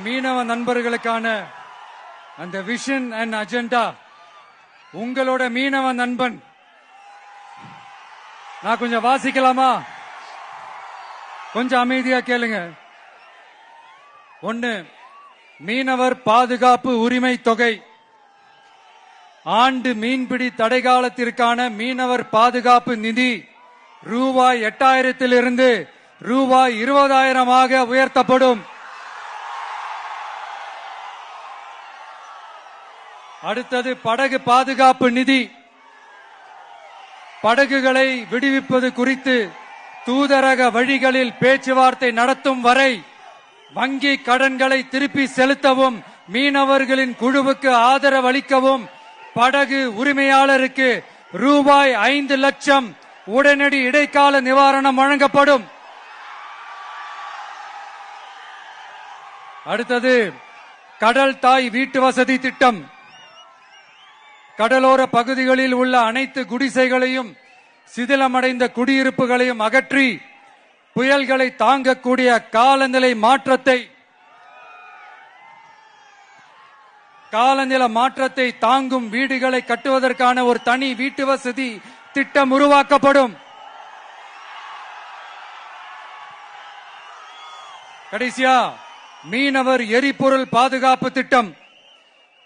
மீனவ நண்பர்களுக்கான அந்த vision and agenda உங்களோட மீனவ நண்பன். நான் கொஞ்சம் வாசிக்கலாமா? கொஞ்சம் அமைதியா கேளுங்க. 1. மீனவர் பாதுகாப்பு உரிமை தொகை. ஆண்டு மீன்பிடி தடைகாலத்திற்கான மீனவர் பாதுகாப்பு நிதி ரூபாய் 8000 ரூபாய் 20,000 உயர்த்தப்படும். அடுத்தது படகு பாதுகாப்பு நிதி. படகுகளை விடுவிப்பது குறித்து தூதரக வழிகளில் பேச்சுவார்த்தை நடத்தும் வரை வங்கி கடன்களை திருப்பி செலுத்தவும் மீனவர்களின் குழுவுக்கு ஆதரவு அளிக்கவும் படகு உரிமையாளருக்கு ரூபாய் 5 லட்சம் உடனடி இடைக்கால நிவாரணம் வழங்கப்படும். அடுத்தது கடல் தாய் வீட்டு வசதி திட்டம். கடலோர பகுதிகளில் உள்ள அனைத்து குடிசைகளையும் சிதிலமடைந்த குடியிருப்புகளையும் அகற்றி புயல்களை தாங்கக்கூடிய காலநிலை மாற்றத்தை தாங்கும் வீடுகளை கட்டுவதற்கான ஒரு தனி வீட்டு வசதி திட்டம் உருவாக்கப்படும். கடைசியா மீனவர் எரிபொருள் பாதுகாப்பு திட்டம்.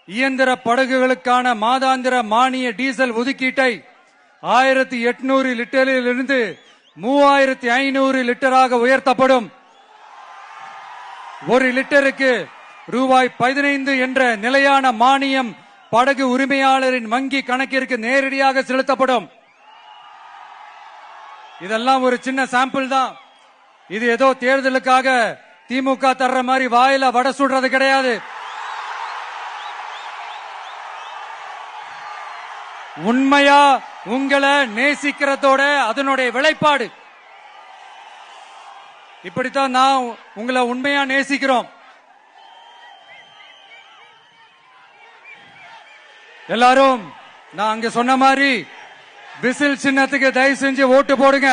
இயந்திர படகுகளுக்கான மாதாந்திர மானிய டீசல் ஒதுக்கீட்டை 1800 லிட்டரிலிருந்து 3500 லிட்டராக உயர்த்தப்படும். ஒரு லிட்டருக்கு ரூபாய் 15 என்ற நிலையான மானியம் படகு உரிமையாளரின் வங்கி கணக்கிற்கு நேரடியாக செலுத்தப்படும். இதெல்லாம் ஒரு சின்ன சாம்பிள் தான். இது ஏதோ தேர்தலுக்காக திமுக தர்ற மாதிரி வாயில வடை சுடுறது கிடையாது. உண்மையா உங்களை நேசிக்கிறதோட அதனுடைய விளைப்பாடு. இப்படித்தான் நான் உங்களை உண்மையா நேசிக்கிறோம். எல்லாரும் நான் அங்க சொன்ன மாதிரி விசில் சின்னத்துக்கு தயவு செஞ்சு ஓட்டு போடுங்க.